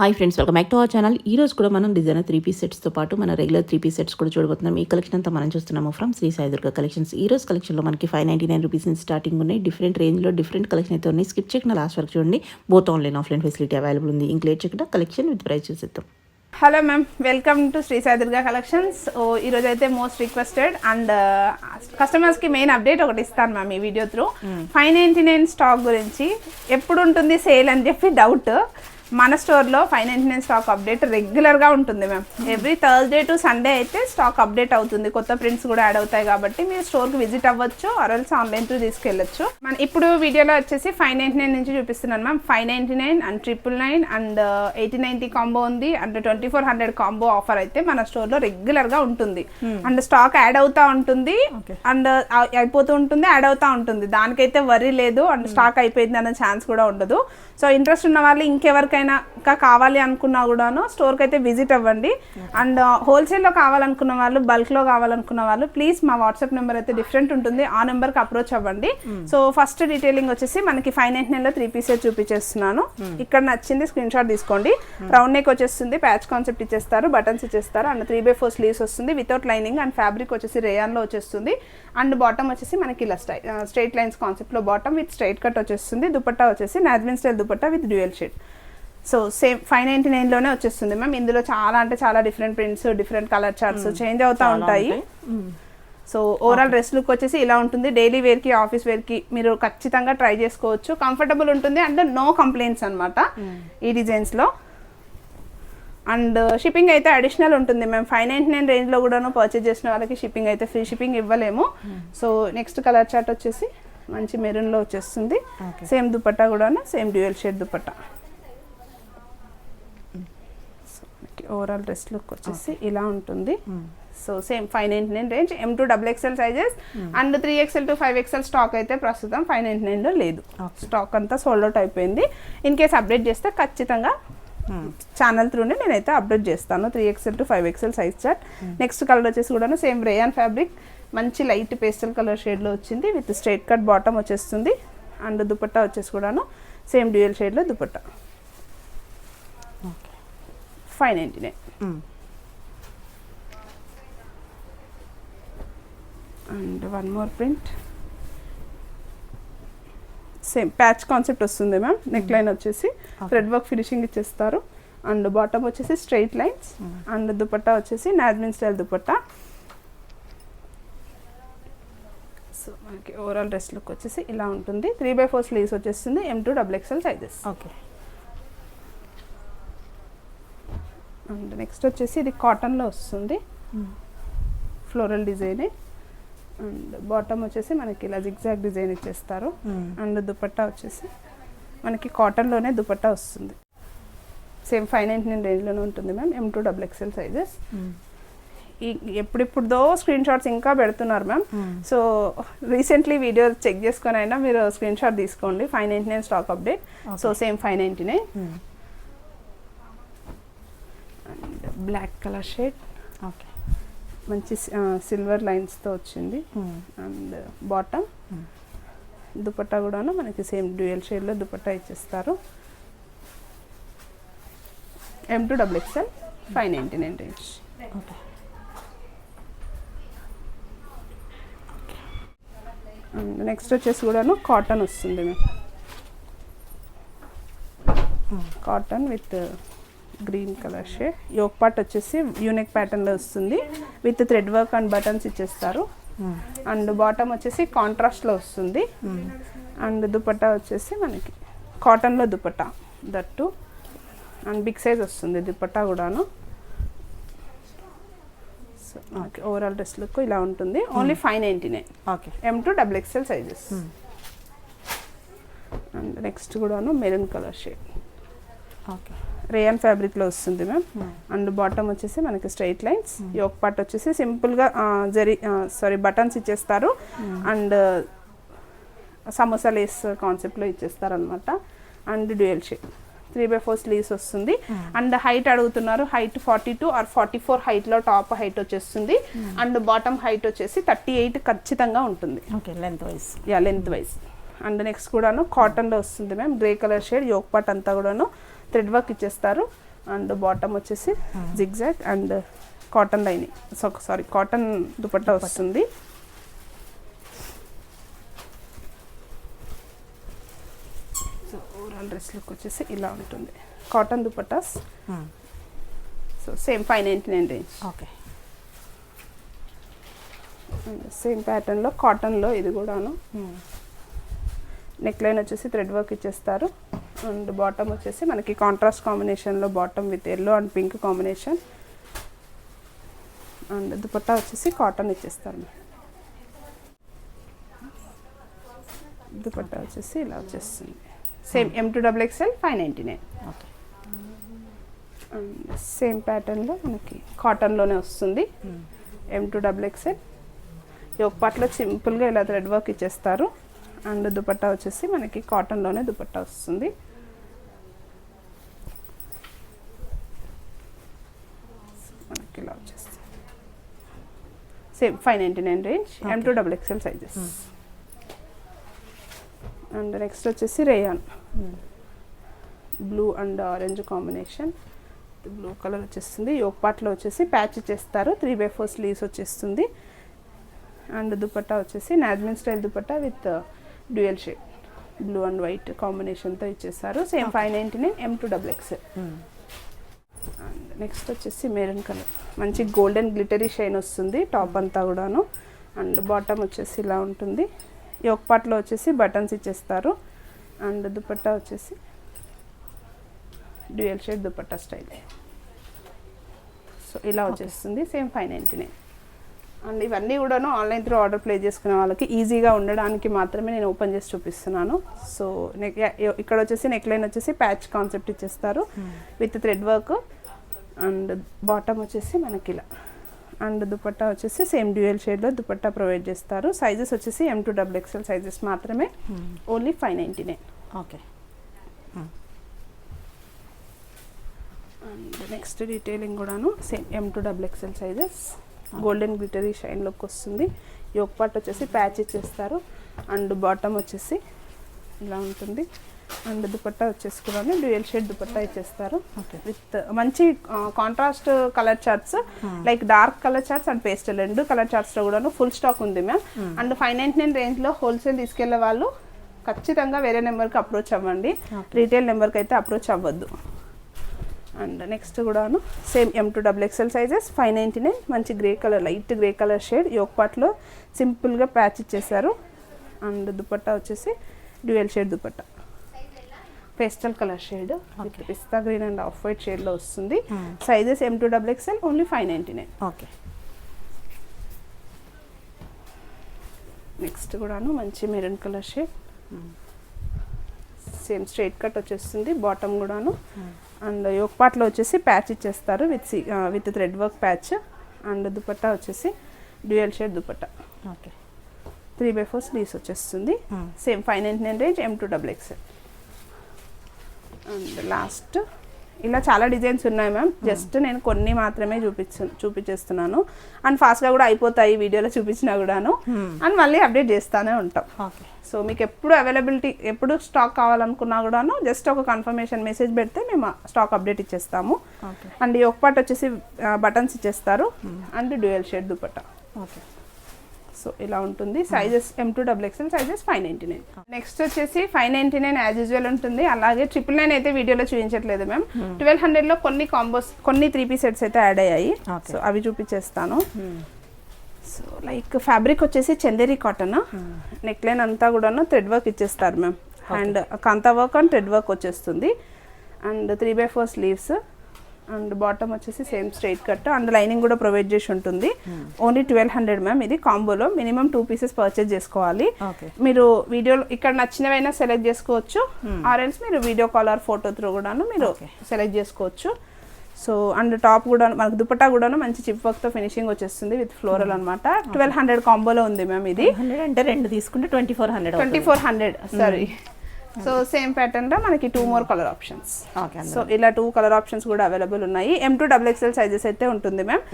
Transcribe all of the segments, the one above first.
Hi friends, welcome back to our channel. ఈ రోజు కూడా మనం డిజైనర్ 3 పీస్ సెట్స్తో పాటు మన రెగ్యులర్ 3 పీస్ సెట్స్ కూడా చూడబోతున్నాం. ఈ కలెక్షన్ అంతా మనం చూస్తున్నాము ఫ్రమ్ శ్రీ సాయి దుర్గా కలెక్షన్స్. ఈ రోజు కలెక్షన్లో మనకి 599 రూపీస్ నుంచి స్టార్టింగ్ ఉన్నాయి. డిఫరెంట్ రేంజ్లో డిఫరెంట్ కలెక్షన్ అయితే ఉన్నాయి. స్కిప్ చేయకుండా లాస్ట్ వరకు చూడండి. Both online offline facility available ఉంది. ఇంక లేట్ చేయకుండా కలెక్షన్ విత్ ప్రైస్ చూసేద్దాం. Hello ma'am, welcome to Shri Sai Durga collections. ఈరోజు అయితే మోస్ట్ రిక్వెస్టెడ్ అండ్ కస్టమర్స్కి మెయిన్ అప్డేట్ ఒకటి ఇస్తాను మ్యామ్ ఈ వీడియో త్రూ. 599 స్టాక్ గురించి ఎప్పుడు ఉంటుంది సేల్ అని చెప్పి డౌట్. మన స్టోర్లో 599 స్టాక్ అప్డేట్ రెగ్యులర్గా ఉంటుంది ma'am. Every Thursday to Sunday అయితే స్టాక్ అప్డేట్ అవుతుంది. కొత్త ప్రింట్స్ కూడా యాడ్ అవుతాయి కాబట్టి మీరు స్టోర్కి విజిట్ అవ్వచ్చు, ఆర్ఎల్స్ ఆన్లైన్ త్రూ తీసుకెళ్ళచ్చు. మన ఇప్పుడు వీడియోలో వచ్చేసి 599 నుంచి చూపిస్తున్నాను మ్యామ్. 599 అండ్ 999 అండ్ 8090 కాంబో ఉంది అండ్ 2400 కాంబో ఆఫర్ అయితే మన స్టోర్లో రెగ్యులర్గా ఉంటుంది. అండ్ స్టాక్ యాడ్ అవుతూ ఉంటుంది అండ్ అయిపోతూ ఉంటుంది, యాడ్ అవుతూ ఉంటుంది. దానికైతే వరీ లేదు అండ్ స్టాక్ అయిపోయింది అనే ఛాన్స్ కూడా ఉండదు. సో ఇంట్రెస్ట్ ఉన్న వాళ్ళు ఇంకెవరికైనా ఇంకా కావాలి అనుకున్నా కూడాను స్టోర్కి అయితే విజిట్ అవ్వండి. అండ్ హోల్సేల్లో కావాలనుకున్న వాళ్ళు, బల్క్లో కావాలనుకున్న వాళ్ళు ప్లీజ్ మా వాట్సాప్ నెంబర్ అయితే డిఫరెంట్ ఉంటుంది, ఆ నెంబర్కి అప్రోచ్ అవ్వండి. సో ఫస్ట్ డీటెయిలింగ్ వచ్చేసి మనకి 599లో 3 పీసెస్ చూపించేస్తున్నాను. ఇక్కడ నచ్చింది స్క్రీన్ షాట్ తీసుకోండి. రౌండ్ నెక్ వచ్చేస్తుంది, ప్యాచ్ కాన్సెప్ట్ ఇచ్చేస్తారు, బటన్స్ ఇచ్చేస్తారు అండ్ 3/4 స్లీవ్స్ వస్తుంది వితౌట్ లైనింగ్ అండ్ ఫ్యాబ్రిక్ వచ్చేసి రేయాన్లో వచ్చేస్తుంది. అండ్ బాటమ్ వచ్చేసి మనకి ఇలా స్ట్రైట్ లైన్స్ కాన్సెప్ట్లో బాటమ్ విత్ స్ట్రైట్ కట్ వచ్చేస్తుంది. దుపట్టా వచ్చేసి Nazmin style dupatta with dual shade. So same 599లోనే వచ్చేస్తుంది మ్యామ్. ఇందులో చాలా అంటే చాలా different prints, different colour charts change అవుతూ ఉంటాయి. సో ఓవరాల్ డ్రెస్ లుక్ వచ్చేసి ఇలా ఉంటుంది. డైలీ వేర్కి, ఆఫీస్ వేర్కి మీరు ఖచ్చితంగా ట్రై చేసుకోవచ్చు. కంఫర్టబుల్ ఉంటుంది అండ్ నో కంప్లైంట్స్ అనమాట ఈ డిజైన్స్లో. అండ్ షిప్పింగ్ అయితే అడిషనల్ ఉంటుంది మేము 599 రేంజ్లో కూడాను పర్చేజ్ చేసిన వాళ్ళకి షిప్పింగ్ అయితే ఫ్రీ షిప్పింగ్ ఇవ్వలేము. సో నెక్స్ట్ కలర్ చార్ట్ వచ్చేసి మంచి మెరూన్లో వచ్చేస్తుంది. సేమ్ దుపట్టా కూడాను same dual shade dupatta. Overall dress look వచ్చేసి ఇలా ఉంటుంది. So same 599 range, M2 XXL sizes and 3XL to 5XL stock అయితే ప్రస్తుతం 599లో లేదు. స్టాక్ అంతా సోల్డ్ అవుట్ అయిపోయింది. ఇన్ కేస్ అప్డేట్ చేస్తే ఖచ్చితంగా ఛానల్ త్రూనే నేనైతే అప్డేట్ చేస్తాను 3XL to 5XL size chart. Next colour వచ్చేసి కూడా సేమ్ రేయాన్ ఫ్యాబ్రిక్, మంచి లైట్ పేస్టల్ కలర్ షేడ్లో వచ్చింది విత్ స్ట్రైట్ కట్ బాటమ్ వచ్చేస్తుంది. అండ్ దుపట్టా వచ్చేసి కూడాను సేమ్ డ్యూయల్ షేడ్లో dupatta 599. And one more print, same patch concept వస్తుంది మ్యామ్. నెక్ లైన్ వచ్చేసి థ్రెడ్ వర్క్ ఫినిషింగ్ ఇచ్చేస్తారు అండ్ బాటమ్ వచ్చేసి స్ట్రైట్ లైన్స్ అండ్ దుపట్టా వచ్చేసి నాజ్మిన్ స్టైల్ దుపట్టా. సో మనకి ఓవరాల్ డ్రెస్ లుక్ వచ్చేసి ఇలా ఉంటుంది. 3/4 స్లీవ్స్ వచ్చేస్తుంది, M2 XXL sizes. Okay. And next వచ్చేసి ఇది కాటన్లో వస్తుంది, ఫ్లోరల్ డిజైన్ అండ్ బాటమ్ వచ్చేసి మనకి ఇలా జిగ్జాగ్ డిజైన్ ఇచ్చేస్తారు. అండ్ దుపట్టా వచ్చేసి మనకి కాటన్లోనే దుపట్టా వస్తుంది. సేమ్ 599 రేంజ్లోనే ఉంటుంది మ్యామ్. M2 XXL sizes. ఎప్పుడిప్పుడుదో స్క్రీన్ షాట్స్ ఇంకా పెడుతున్నారు ma'am. So recently video check చేసుకొని అయినా మీరు స్క్రీన్ షాట్ తీసుకోండి. 599 stock update. So same 599 and black colour shade. Okay. మంచి సిల్వర్ లైన్స్తో వచ్చింది. అండ్ బాటమ్ దుపట్టా కూడాను మనకి సేమ్ డ్యూయల్ షేడ్లో దుపట్టా ఇచ్చేస్తారు. M2 XXL 599 range. Okay. And next వచ్చేసి కూడాను కాటన్ వస్తుంది ma'am. Cotton with green colour shade. Yoke part వచ్చేసి యూనిక్ ప్యాటర్న్లో వస్తుంది with thread work and buttons ఇచ్చేస్తారు. అండ్ బాటమ్ వచ్చేసి కాంట్రాస్ట్లో వస్తుంది. అండ్ దుపట్టా వచ్చేసి మనకి కాటన్లో దుపట్టా దట్టు అండ్ బిగ్ సైజ్ వస్తుంది దుపట్టా కూడాను. So okay, overall dress look ఇలా ఉంటుంది. Only 599. Okay. M2 XXL sizes. And next కూడాను maroon colour shade. Okay. Rayon ఫ్యాబ్రిక్లో వస్తుంది మ్యామ్. అండ్ బాటమ్ వచ్చేసి మనకి స్ట్రైట్ లైన్స్, యోక్ పార్ట్ వచ్చేసి సింపుల్గా బటన్స్ ఇచ్చేస్తారు అండ్ సమోసా లేస్ కాన్సెప్ట్లో ఇచ్చేస్తారు అనమాట. అండ్ డ్యూయల్ షేడ్ 3/4 స్లీవ్స్ వస్తుంది. అండ్ హైట్ అడుగుతున్నారు, హైట్ 42 or 44 హైట్లో టాప్ హైట్ వచ్చేస్తుంది. అండ్ బాటమ్ హైట్ వచ్చేసి 38 ఖచ్చితంగా ఉంటుంది. Okay. Length wise. Length wise. And next కూడాను కాటన్లో వస్తుంది ma'am. Grey colour shade, yoke part అంతా కూడాను థ్రెడ్ వర్క్ ఇచ్చేస్తారు. అండ్ బాటమ్ వచ్చేసి zigzag and cotton lining sorry cotton dupatta వస్తుంది. సో ఓవరాల్ డ్రెస్ లుక్ వచ్చేసి ఇలా ఉంటుంది. Cotton dupattas. So same 599 range. Okay. Same ప్యాటర్న్లో కాటన్లో ఇది కూడాను. నెక్ లైన్ వచ్చేసి థ్రెడ్ వర్క్ ఇచ్చేస్తారు. అండ్ బాటమ్ వచ్చేసి మనకి కాంట్రాస్ట్ కాంబినేషన్లో bottom with yellow and pink combination. And dupatta వచ్చేసి కాటన్ ఇచ్చేస్తారు. దుపట్టా వచ్చేసి ఇలా వచ్చేస్తుంది. Same M2XXL 599. Okay. And same ప్యాటర్న్లో మనకి కాటన్లోనే వస్తుంది. M2XXL యోక్ పార్ట్లో సింపుల్గా ఇలా థ్రెడ్ వర్క్ ఇచ్చేస్తారు. అండ్ దుపట్టా వచ్చేసి మనకి కాటన్లోనే దుపట్టా వస్తుంది. మనకి ఇలా వచ్చేస్తుంది. Same 599 range. M2XXL sizes. And next వచ్చేసి rayon blue and orange combination. Blue colour వచ్చేస్తుంది. యోక్ పార్ట్లో వచ్చేసి ప్యాచ్ ఇచ్చేస్తారు. 3/4 స్లీవ్స్ వచ్చేస్తుంది. అండ్ దుపట్టా వచ్చేసి Nazmin style dupatta with dual shade blue and white కాంబినేషన్తో ఇచ్చేస్తారు. Same 599 M2XXL. అండ్ నెక్స్ట్ వచ్చేసి మెరూన్ కలర్ మంచి గోల్డెన్ గ్లిటరీ షైన్ వస్తుంది టాప్ అంతా కూడాను. అండ్ బాటమ్ వచ్చేసి ఇలా ఉంటుంది. యోక్ పార్ట్లో వచ్చేసి బటన్స్ ఇచ్చేస్తారు. అండ్ దుపట్టా వచ్చేసి dual shade dupatta style. So ఇలా వచ్చేస్తుంది. సేమ్ 599. అండ్ ఇవన్నీ కూడాను ఆన్లైన్ త్రూ ఆర్డర్ ప్లేస్ చేసుకునే వాళ్ళకి ఈజీగా ఉండడానికి మాత్రమే నేను ఓపెన్ చేసి చూపిస్తున్నాను. సో ఇక్కడ వచ్చేసి నెక్ లైన్ వచ్చేసి ప్యాచ్ కాన్సెప్ట్ ఇచ్చేస్తారు with thread work. And bottom వచ్చేసి మనకి ఇలా. అండ్ దుపట్టా వచ్చేసి సేమ్ డ్యూయల్ షేడ్లో దుపట్టా ప్రొవైడ్ చేస్తారు. సైజెస్ వచ్చేసి M2XXL సైజెస్ మాత్రమే. Only 599. Okay. And next detailing కూడాను same M2XXL sizes. Golden glittery shine look వస్తుంది. యోక్ పార్ట్ వచ్చేసి ప్యాచ్ ఇచ్చేస్తారు. అండ్ బాటమ్ వచ్చేసి ఇలా ఉంటుంది. అండ్ దుపట్టా వచ్చేసి కూడా డ్యూయల్ షేడ్ దుపట్టా ఇచ్చేస్తారు విత్ మంచి contrast colour charts like dark colour charts and pastel 2 colour చార్ట్స్లో కూడా ఫుల్ స్టాక్ ఉంది మ్యామ్. అండ్ 599 రేంజ్లో హోల్సేల్ తీసుకెళ్లే వాళ్ళు ఖచ్చితంగా వేరే నెంబర్కి అప్రోచ్ అవ్వండి. రీటైల్ నెంబర్కి అయితే అప్రోచ్ అవ్వద్దు. అండ్ నెక్స్ట్ కూడాను సేమ్ M2XXL సైజెస్ 599. మంచి grey colour light grey colour shade yoke పార్ట్లో సింపుల్గా ప్యాచ్ ఇచ్చేసారు. అండ్ దుపట్టా వచ్చేసి dual shade dupatta pastel colour shade with pista green and off white షేడ్లో వస్తుంది. Sizes M2XXL only 599. Okay. Next కూడాను మంచి maroon colour shade. Same straight cut వచ్చేస్తుంది బాటమ్ కూడాను. అండ్ యోక్ పార్ట్లో వచ్చేసి ప్యాచ్ ఇచ్చేస్తారు with thread work patch. And dupatta వచ్చేసి dual shade dupatta. Okay. 3/4 sleeves వచ్చేస్తుంది. Same 599 range M2XXL. And last ఇలా చాలా డిజైన్స్ ఉన్నాయి మ్యామ్. జస్ట్ నేను కొన్ని మాత్రమే చూపించేస్తున్నాను. అండ్ ఫాస్ట్గా కూడా అయిపోతాయి వీడియోలో చూపించినా కూడాను. అండ్ మళ్ళీ అప్డేట్ చేస్తూనే ఉంటాం. ఓకే. సో మీకు ఎప్పుడు అవైలబిలిటీ ఎప్పుడు స్టాక్ కావాలనుకున్నా కూడాను జస్ట్ ఒక కన్ఫర్మేషన్ మెసేజ్ పెడితే మేము స్టాక్ అప్డేట్ ఇచ్చేస్తాము. అండ్ ఈ ఒక పార్ట్ వచ్చేసి బటన్స్ ఇచ్చేస్తారు. And dual shade dupatta. Okay. So ఇలా ఉంటుంది. Sizes M2XXL sizes 599. నెక్స్ట్ వచ్చేసి 599 యాజ్ యూజువల్ ఉంటుంది. అలాగే 999 అయితే వీడియోలో చూపించట్లేదు మ్యామ్. 1200లో కొన్ని కాంబోస్ కొన్ని 3-piece సెట్స్ అయితే యాడ్ అయ్యాయి. సో అవి చూపించేస్తాను. సో లైక్ ఫ్యాబ్రిక్ వచ్చేసి చందేరి కాటన్. నెక్ లైన్ అంతా కూడాను థ్రెడ్ వర్క్ ఇచ్చేస్తారు ma'am. And kantha work and thread work వచ్చేస్తుంది. And 3/4 sleeves. అండ్ బాటమ్ వచ్చేసి same straight cut and lining కూడా ప్రొవైడ్ చేసి ఉంటుంది. Only 1200 ma'am. ఇది కాంబోలో మినిమం 2 pieces పర్చేజ్ చేసుకోవాలి. మీరు వీడియోలో ఇక్కడ నచ్చినవైనా సెలెక్ట్ చేసుకోవచ్చు. ఆర్ఎల్స్ మీరు video call or photo through కూడాను మీరు సెలెక్ట్ చేసుకోవచ్చు. సో అండ్ టాప్ కూడా మనకు దుపట్టా కూడాను మంచి చిప్ వర్క్ తో ఫినిషింగ్ వచ్చేస్తుంది విత్ ఫ్లోరల్ అనమాట. 1200 కాంబోలో ఉంది మ్యామ్. ఇది అంటే 2 తీసుకుంటే 2400 సారీ. సో సేమ్ ప్యాటర్న్ లో మనకి 2 more కలర్ ఆప్షన్స్. సో ఇలా 2 కలర్ ఆప్షన్స్ కూడా అవైలబుల్ ఉన్నాయి. M2XXL సైజెస్ అయితే ఉంటుంది ma'am.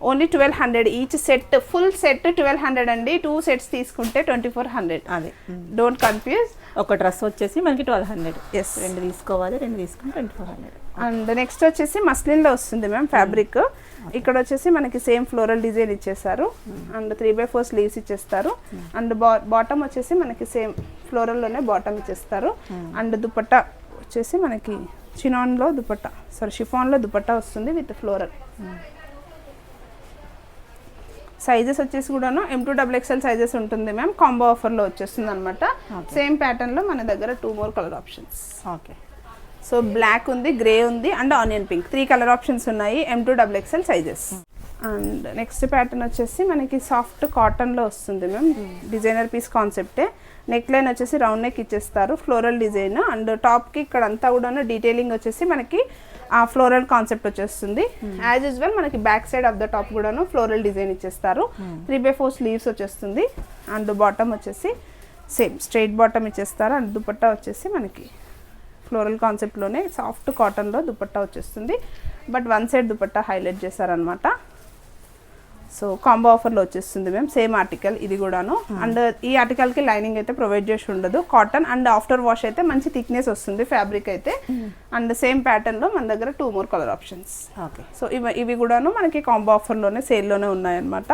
Only 1200 each set. Full set 1200 అండి. 2 sets తీసుకుంటే 2400. అదే డోంట్ కన్ఫ్యూజ్. ఒక డ్రెస్ వచ్చేసి మనకి 1200. ఎస్. 2 తీసుకోవాలి. 2 తీసుకుంటే 2400. అండ్ నెక్స్ట్ వచ్చేసి మస్లిన్లో వస్తుంది మ్యామ్ ఫ్యాబ్రిక్. ఇక్కడ వచ్చేసి మనకి సేమ్ ఫ్లోరల్ డిజైన్ ఇచ్చేసారు అండ్ 3/4 స్లీవ్స్ ఇచ్చేస్తారు అండ్ బాటమ్ వచ్చేసి మనకి సేమ్ ఫ్లోరల్లోనే బాటమ్ ఇచ్చేస్తారు అండ్ దుపట్టా వచ్చేసి మనకి చినాన్లో దుపట్టా షిఫాన్లో దుపట్టా వస్తుంది విత్ ఫ్లోరల్. సైజెస్ వచ్చేసి కూడాను M2XXL సైజెస్ ఉంటుంది మ్యామ్. కాంబో ఆఫర్లో వచ్చేస్తుంది అనమాట. సేమ్ ప్యాటర్న్లో మన దగ్గర 2 more colour options. Okay. So black ఉంది, గ్రే ఉంది and onion pink 3 colour options ఉన్నాయి. M2XXL sizes. And next pattern వచ్చేసి మనకి సాఫ్ట్ కాటన్లో వస్తుంది మ్యామ్. డిజైనర్ పీస్ కాన్సెప్టే. నెక్ లైన్ వచ్చేసి రౌండ్ నెక్ ఇచ్చేస్తారు, ఫ్లోరల్ డిజైన్ అండ్ టాప్కి ఇక్కడ అంతా కూడా డీటెయిలింగ్ వచ్చేసి మనకి ఆ ఫ్లోరల్ కాన్సెప్ట్ వచ్చేస్తుంది. యాజ్ యూజువల్ మనకి back side of the top కూడాను ఫ్లోరల్ డిజైన్ ఇచ్చేస్తారు. 3/4 స్లీవ్స్ వచ్చేస్తుంది అండ్ బాటమ్ వచ్చేసి సేమ్ స్ట్రైట్ బాటమ్ ఇచ్చేస్తారు అండ్ దుపట్టా వచ్చేసి మనకి ఫ్లోరల్ కాన్సెప్ట్లోనే సాఫ్ట్ కాటన్లో దుపట్టా వచ్చేస్తుంది. But one side dupatta highlight చేశారనమాట. సో కాంబో ఆఫర్లో వచ్చేస్తుంది మేము. సేమ్ ఆర్టికల్ ఇది కూడాను అండ్ ఈ ఆర్టికల్కి లైనింగ్ అయితే ప్రొవైడ్ చేసి ఉండదు. కాటన్ అండ్ ఆఫ్టర్ వాష్ అయితే మంచి థిక్నెస్ వస్తుంది ఫ్యాబ్రిక్ అయితే. అండ్ సేమ్ ప్యాటర్న్లో మన దగ్గర 2 more colour options. Okay. So ఇవి కూడాను మనకి కాంబో ఆఫర్లోనే సేల్లోనే ఉన్నాయన్నమాట.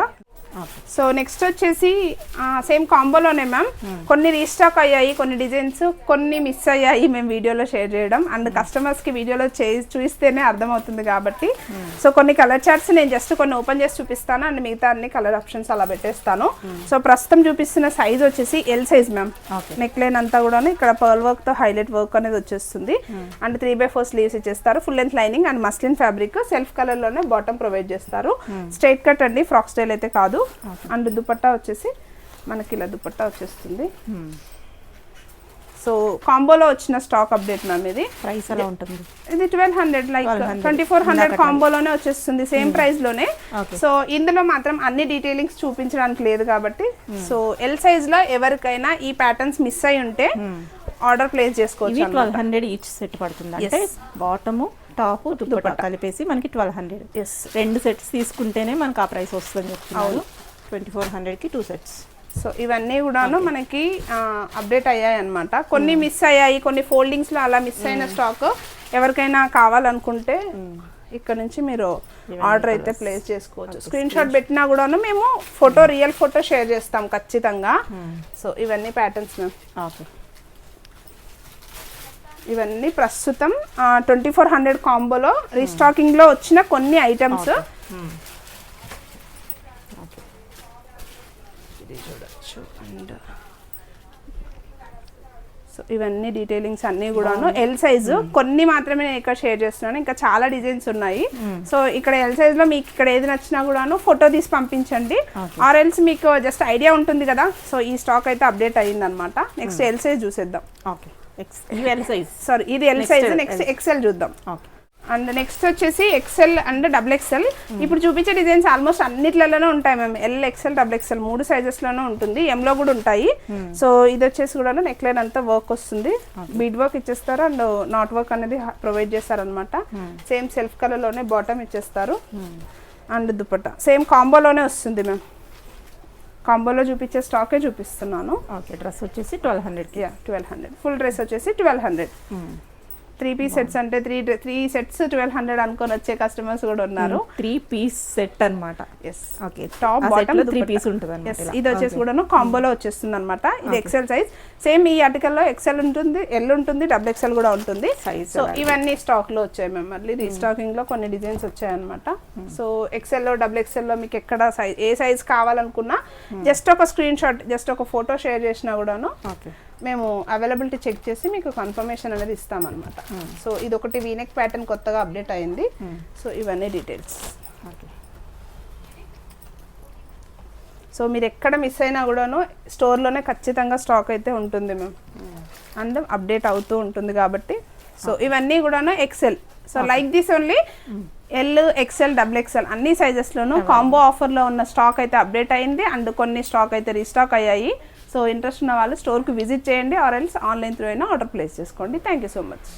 సో నెక్స్ట్ వచ్చేసి సేమ్ కాంబోలోనే మ్యామ్ కొన్ని రీస్టాక్ అయ్యాయి, కొన్ని డిజైన్స్ కొన్ని మిస్ అయ్యాయి మేము వీడియోలో షేర్ చేయడం అండ్ కస్టమర్స్కి వీడియోలో చూస్తేనే అర్థమవుతుంది కాబట్టి. సో కొన్ని కలర్ చార్ట్స్ నేను జస్ట్ కొన్ని ఓపెన్ చేసి చూపిస్తాను అండ్ మిగతా అన్ని కలర్ ఆప్షన్స్ అలా పెట్టేస్తాను. సో ప్రస్తుతం చూపిస్తున్న సైజ్ వచ్చేసి L size ma'am. Neck line అంతా కూడా ఇక్కడ పర్ల్ వర్క్తో హైలైట్ వర్క్ అనేది వచ్చేస్తుంది అండ్ 3/4 స్లీవ్స్ ఇచ్చేస్తారు. Full length lining and muslin fabric self కలర్లోనే బాటమ్ ప్రొవైడ్ చేస్తారు. స్ట్రైట్ కట్ అండి, ఫ్రాక్ స్టైల్ అయితే కాదు. అండ్ దుపట్టా వచ్చేసి మనకి ఇలా దుపట్టా వచ్చేస్తుంది. సో కాంబోలో వచ్చిన స్టాక్ అప్డేట్ మ్యామ్. ఇది ప్రైస్ ఎలా ఉంటుంది? ఇది 1200 లైక్ 2400 కాంబోలోనే వచ్చేస్తుంది సేమ్ ప్రైస్ లోనే. సో ఇందులో మాత్రం అన్ని డీటెయిలింగ్స్ చూపించడానికి లేదు కాబట్టి సో ఎల్ సైజ్ లో ఎవరికైనా ఈ ప్యాటర్న్స్ మిస్ అయి ఉంటే ఆర్డర్ ప్లేస్ చేసుకోవచ్చు. 1200 ఈచ్ సెట్ పడుతుంది అంటే బాటము టాప్ దుపట్టా కలిపేసి మనకి 1200. ఎస్, 2 సెట్స్ తీసుకుంటేనే మనకి ఆ ప్రైస్ వస్తుందని చెప్తున్నారు. 2400కి 2 sets. సో ఇవన్నీ కూడాను మనకి అప్డేట్ అయ్యాయి అనమాట. కొన్ని మిస్ అయ్యాయి, కొన్ని ఫోల్డింగ్స్లో అలా మిస్ అయిన స్టాక్ ఎవరికైనా కావాలనుకుంటే ఇక్కడ నుంచి మీరు ఆర్డర్ అయితే ప్లేస్ చేసుకోవచ్చు. స్క్రీన్ షాట్ పెట్టినా కూడాను మేము ఫోటో రియల్ ఫోటో షేర్ చేస్తాం ఖచ్చితంగా. సో ఇవన్నీ ప్యాటర్న్స్ మ్యామ్. ఓకే. ఇవన్నీ ప్రస్తుతం 2400 కాంబోలో రీస్టాకింగ్లో వచ్చిన కొన్ని ఐటమ్స్. సో ఇవన్నీ డీటెయిలింగ్స్ అన్నీ కూడాను ఎల్ సైజు. కొన్ని మాత్రమే నేను ఇక్కడ షేర్ చేస్తున్నాను, ఇంకా చాలా డిజైన్స్ ఉన్నాయి. సో ఇక్కడ ఎల్ సైజ్లో మీకు ఇక్కడ ఏది నచ్చినా కూడాను ఫోటో తీసి పంపించండి. ఆర్ ఎల్స్ మీకు జస్ట్ ఐడియా ఉంటుంది కదా. సో ఈ స్టాక్ అయితే అప్డేట్ అయ్యింది అనమాట. నెక్స్ట్ ఎల్ సైజ్ చూసేద్దాం. ఓకే. ఎల్ సైజ్, సారీ ఇది ఎల్ సైజ్. నెక్స్ట్ ఎక్సెల్ చూద్దాం. ఓకే. అండ్ నెక్స్ట్ వచ్చేసి ఎక్సెల్ అండ్ XXL. ఇప్పుడు చూపించే డిజైన్స్ ఆల్మోస్ట్ అన్నిట్లలోనే ఉంటాయి మ్యామ్. ఎల్, ఎక్సెల్, XXL 3 సైజెస్లోనే ఉంటుంది. ఎంలో కూడా ఉంటాయి. సో ఇది వచ్చేసి కూడా నెక్ లైన్ అంతా వర్క్ వస్తుంది, బీడ్ వర్క్ ఇచ్చేస్తారు అండ్ నాట్ వర్క్ అనేది ప్రొవైడ్ చేస్తారనమాట. సేమ్ సెల్ఫ్ కలర్లోనే బాటమ్ ఇచ్చేస్తారు అండ్ దుపట్టా సేమ్ కాంబోలోనే వస్తుంది మ్యామ్. కాంబోలో చూపించే స్టాకే చూపిస్తున్నాను. ఓకే. డ్రెస్ వచ్చేసి 1200కి. 1200. ఫుల్ డ్రెస్ వచ్చేసి 1200. 3 piece సెట్స్ అంటే 3 sets 1200 అనుకొని వచ్చే కస్టమర్స్ కూడా ఉన్నారు. 3 piece సెట్ అన్నమాట. Yes. Okay. Top bottom 3 piece ఉంటుంది అన్నమాట. ఇది వచ్చేసి కూడాను కాంబోలో వచ్చేస్తుంది అనమాట. ఇది ఎక్సెల్ సైజ్. సేమ్ ఈ ఆర్టికల్లో ఎక్సెల్ ఉంటుంది, ఎల్ ఉంటుంది, XXL కూడా ఉంటుంది. సో ఇవన్నీ స్టాక్ లో వచ్చాయి మేము. మళ్ళీ రీస్టాకింగ్ లో కొన్ని డిజైన్స్ వచ్చాయి అనమాట. సో ఎక్సెల్లో XXL లో మీకు ఎక్కడ సైజ్ ఏ సైజ్ కావాలనుకున్నా జస్ట్ ఒక స్క్రీన్ షాట్, జస్ట్ ఒక ఫోటో షేర్ చేసినా కూడాను మేము అవైలబిలిటీ చెక్ చేసి మీకు కన్ఫర్మేషన్ అనేది ఇస్తామన్నమాట. సో ఇది ఒకటి వీనెక్ ప్యాటర్న్ కొత్తగా అప్డేట్ అయింది. సో ఇవన్నీ డీటెయిల్స్. సో మీరు ఎక్కడ మిస్ అయినా కూడాను స్టోర్లోనే ఖచ్చితంగా స్టాక్ అయితే ఉంటుంది మేము అండ్ అప్డేట్ అవుతూ ఉంటుంది కాబట్టి. సో ఇవన్నీ కూడాను XL. So like this only L, XL, XXL అన్ని సైజెస్లోనూ కాంబో ఆఫర్లో ఉన్న స్టాక్ అయితే అప్డేట్ అయింది అండ్ కొన్ని స్టాక్ అయితే రీస్టాక్ అయ్యాయి. సో ఇంట్రెస్ట్ ఉన్న వాళ్ళు స్టోర్కి విజిట్ చేయండి ఆర్ ఎల్స్ ఆన్లైన్ త్రూ అయినా ఆర్డర్ ప్లేస్ చేసుకోండి. Thank you so much.